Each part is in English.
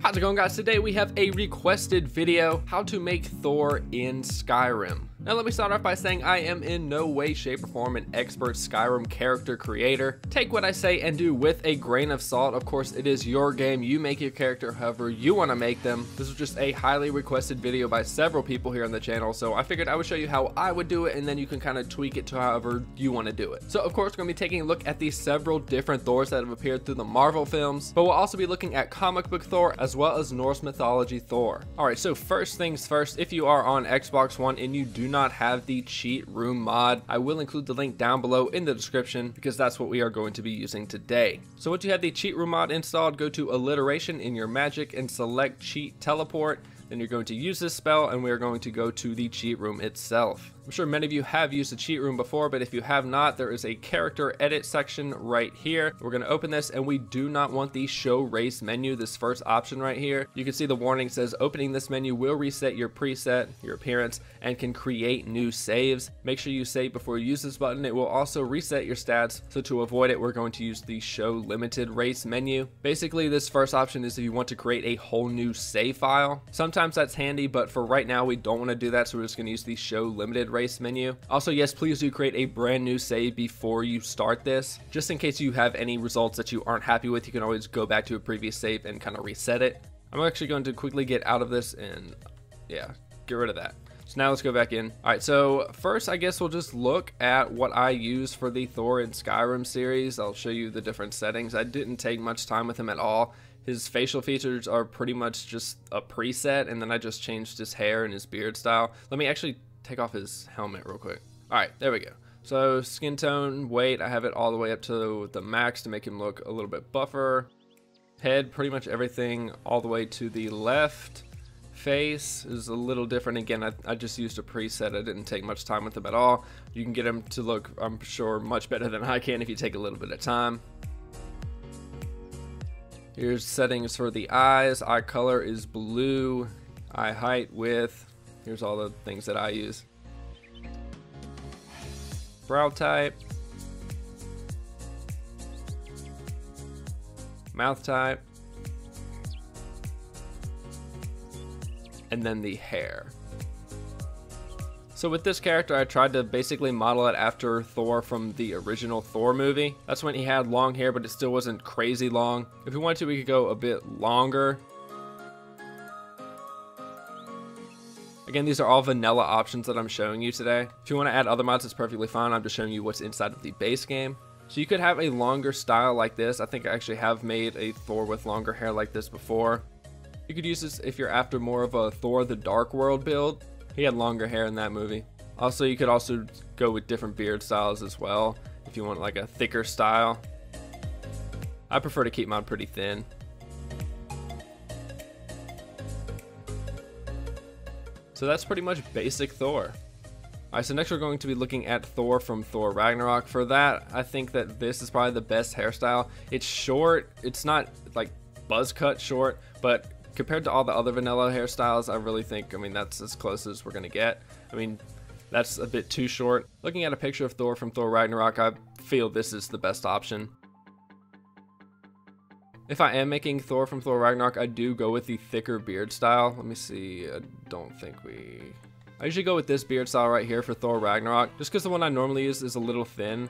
How's it going, guys? Today we have a requested video, how to make Thor in Skyrim. Now let me start off by saying I am in no way, shape, or form an expert Skyrim character creator. Take what I say and do with a grain of salt. Of course, it is your game. You make your character however you want to make them. This was just a highly requested video by several people here on the channel, so I figured I would show you how I would do it, and then you can kind of tweak it to however you want to do it. So of course, we're going to be taking a look at the several different Thors that have appeared through the Marvel films, but we'll also be looking at comic book Thor as well as Norse mythology Thor. Alright, so first things first, if you are on Xbox One and you do not have the cheat room mod, I will include the link down below in the description because that's what we are going to be using today. So once you have the cheat room mod installed, go to alliteration in your magic and select cheat teleport. Then you're going to use this spell and we're going to go to the cheat room itself. I'm sure many of you have used the cheat room before, but if you have not, there is a character edit section right here. We're going to open this and we do not want the show race menu, this first option right here. You can see the warning says opening this menu will reset your preset, your appearance, and can create new saves. Make sure you save before you use this button. It will also reset your stats. So to avoid it, we're going to use the show limited race menu. Basically, this first option is if you want to create a whole new save file. Sometimes that's handy, but for right now, we don't want to do that. So we're just going to use the show limited race menu. Also, yes, please do create a brand new save before you start this. Just in case you have any results that you aren't happy with, you can always go back to a previous save and kind of reset it. I'm actually going to quickly get out of this and yeah, get rid of that. So now let's go back in. All right, so first I guess we'll just look at what I use for the Thor in Skyrim series. I'll show you the different settings. I didn't take much time with him at all. His facial features are pretty much just a preset, and then I just changed his hair and his beard style. Let me actually take off his helmet real quick. All right, there we go. So skin tone, weight, I have it all the way up to the max to make him look a little bit buffer. Head, pretty much everything all the way to the left. Face is a little different. Again, I just used a preset. I didn't take much time with him at all. You can get him to look, I'm sure, much better than I can if you take a little bit of time. Here's settings for the eyes. Eye color is blue. Eye height, width. Here's all the things that I use. Brow type. Mouth type. And then the hair. So with this character, I tried to basically model it after Thor from the original Thor movie. That's when he had long hair, but it still wasn't crazy long. If we wanted to, we could go a bit longer. Again, these are all vanilla options that I'm showing you today. If you want to add other mods, it's perfectly fine. I'm just showing you what's inside of the base game. So you could have a longer style like this. I think I actually have made a Thor with longer hair like this before. You could use this if you're after more of a Thor the Dark World build. He had longer hair in that movie. Also, you could also go with different beard styles as well if you want like a thicker style. I prefer to keep mine pretty thin. So that's pretty much basic Thor. Alright, so next we're going to be looking at Thor from Thor Ragnarok. For that, I think that this is probably the best hairstyle. It's short. It's not like buzz cut short, but compared to all the other vanilla hairstyles, I really think, I mean, that's as close as we're going to get. I mean, that's a bit too short. Looking at a picture of Thor from Thor Ragnarok, I feel this is the best option. If I am making Thor from Thor Ragnarok, I do go with the thicker beard style. Let me see, I usually go with this beard style right here for Thor Ragnarok, just because the one I normally use is a little thin.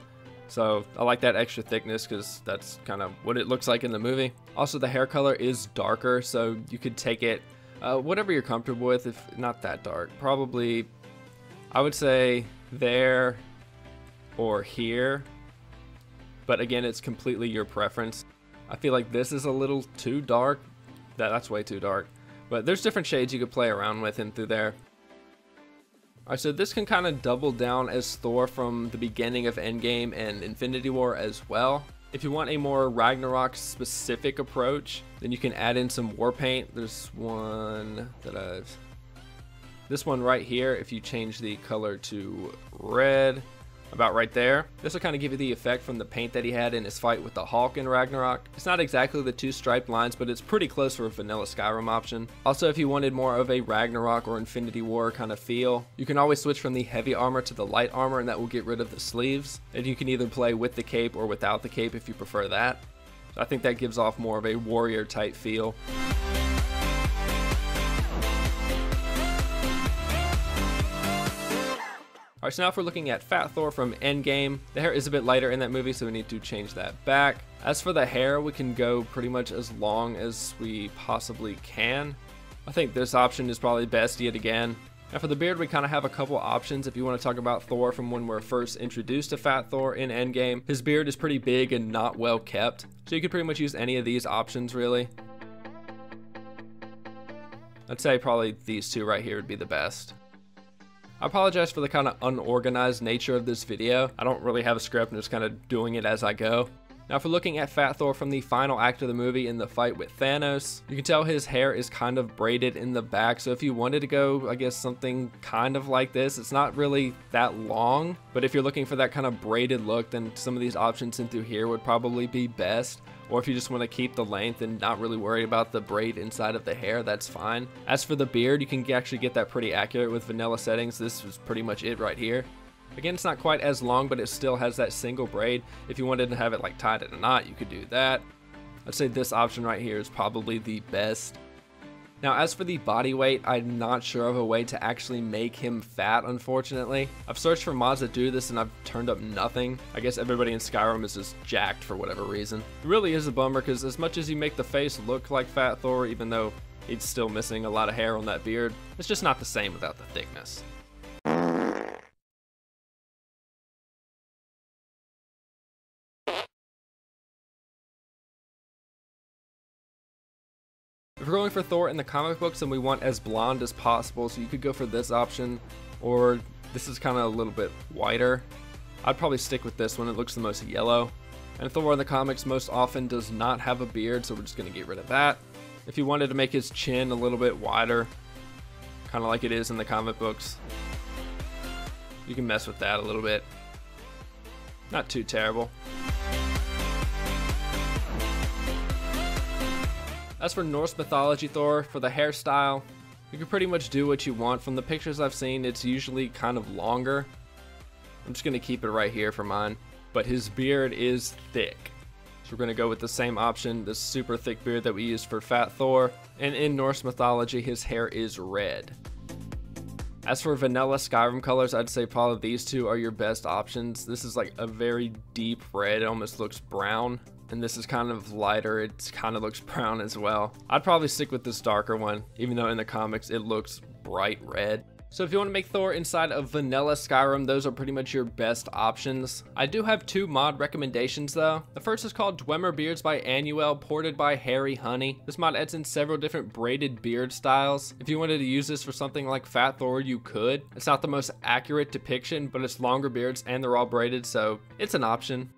So I like that extra thickness because that's kind of what it looks like in the movie. Also, the hair color is darker, so you could take it whatever you're comfortable with, if not that dark. Probably, I would say there or here. But again, it's completely your preference. I feel like this is a little too dark. That's way too dark. But there's different shades you could play around with him through there. Alright, so this can kind of double down as Thor from the beginning of Endgame and Infinity War as well. If you want a more Ragnarok specific approach, then you can add in some war paint. There's one that this one right here, if you change the color to red, about right there. This will kind of give you the effect from the paint that he had in his fight with the Hulk in Ragnarok. It's not exactly the two striped lines, but it's pretty close for a vanilla Skyrim option. Also, if you wanted more of a Ragnarok or Infinity War kind of feel, you can always switch from the heavy armor to the light armor, and that will get rid of the sleeves. And you can either play with the cape or without the cape if you prefer that. So I think that gives off more of a warrior type feel. Alright, so now if we're looking at Fat Thor from Endgame, the hair is a bit lighter in that movie, so we need to change that back. As for the hair, we can go pretty much as long as we possibly can. I think this option is probably best yet again. Now for the beard, we kind of have a couple options if you want to talk about Thor from when we're first introduced to Fat Thor in Endgame. His beard is pretty big and not well kept, so you could pretty much use any of these options really. I'd say probably these two right here would be the best. I apologize for the kind of unorganized nature of this video. I don't really have a script, I'm just kind of doing it as I go. Now if we're looking at Fat Thor from the final act of the movie in the fight with Thanos, you can tell his hair is kind of braided in the back, so if you wanted to go, I guess, something kind of like this, it's not really that long, but if you're looking for that kind of braided look, then some of these options in through here would probably be best. Or if you just want to keep the length and not really worry about the braid inside of the hair, that's fine. As for the beard, you can actually get that pretty accurate with vanilla settings. This is pretty much it right here. Again, it's not quite as long, but it still has that single braid. If you wanted to have it like tied in a knot, you could do that. I'd say this option right here is probably the best. Now, as for the body weight, I'm not sure of a way to actually make him fat, unfortunately. I've searched for mods that do this and I've turned up nothing. I guess everybody in Skyrim is just jacked for whatever reason. It really is a bummer because as much as you make the face look like Fat Thor, even though he's still missing a lot of hair on that beard, it's just not the same without the thickness. If we're going for Thor in the comic books, then we want as blonde as possible, so you could go for this option, or this is kind of a little bit whiter. I'd probably stick with this one, it looks the most yellow. And Thor in the comics most often does not have a beard, so we're just going to get rid of that. If you wanted to make his chin a little bit wider, kind of like it is in the comic books, you can mess with that a little bit. Not too terrible. As for Norse mythology Thor, for the hairstyle, you can pretty much do what you want. From the pictures I've seen, it's usually kind of longer. I'm just going to keep it right here for mine. But his beard is thick. So we're going to go with the same option, this super thick beard that we used for Fat Thor. And in Norse mythology, his hair is red. As for vanilla Skyrim colors, I'd say probably these two are your best options. This is like a very deep red, it almost looks brown. And this is kind of lighter, it kind of looks brown as well. I'd probably stick with this darker one, even though in the comics it looks bright red. So if you want to make Thor inside of vanilla Skyrim, those are pretty much your best options. I do have two mod recommendations though. The first is called Dwemer Beards by Anuiel, ported by HarriHoney. This mod adds in several different braided beard styles. If you wanted to use this for something like Fat Thor, you could. It's not the most accurate depiction, but it's longer beards and they're all braided, so it's an option.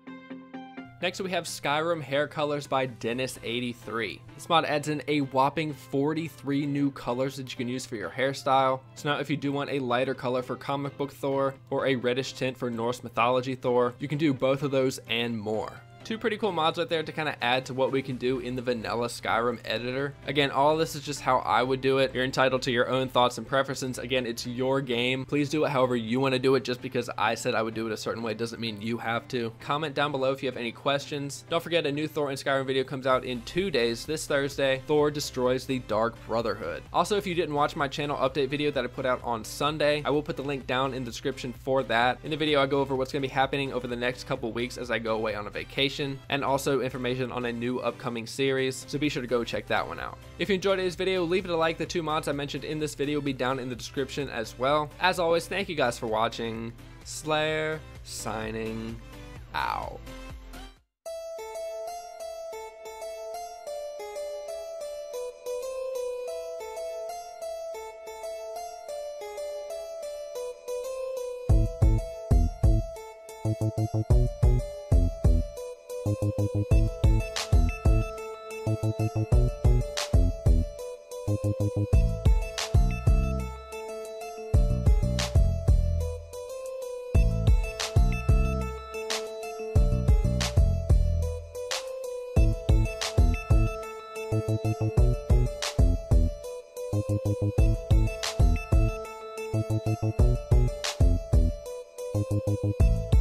Next we have Skyrim Hair Colors by Dennis83. This mod adds in a whopping 43 new colors that you can use for your hairstyle. So now if you do want a lighter color for comic book Thor, or a reddish tint for Norse mythology Thor, you can do both of those and more. Two pretty cool mods right there to kind of add to what we can do in the vanilla Skyrim editor. Again, all of this is just how I would do it. You're entitled to your own thoughts and preferences. Again, it's your game. Please do it however you want to do it. Just because I said I would do it a certain way doesn't mean you have to. Comment down below if you have any questions. Don't forget, a new Thor in Skyrim video comes out in 2 days, this Thursday. Thor destroys the Dark Brotherhood. Also, if you didn't watch my channel update video that I put out on Sunday, I will put the link down in the description for that. In the video, I go over what's going to be happening over the next couple weeks as I go away on a vacation, and also information on a new upcoming series, so be sure to go check that one out. If you enjoyed today's video, leave it a like. The two mods I mentioned in this video will be down in the description as well. As always, thank you guys for watching. Slayer signing out. Thank you.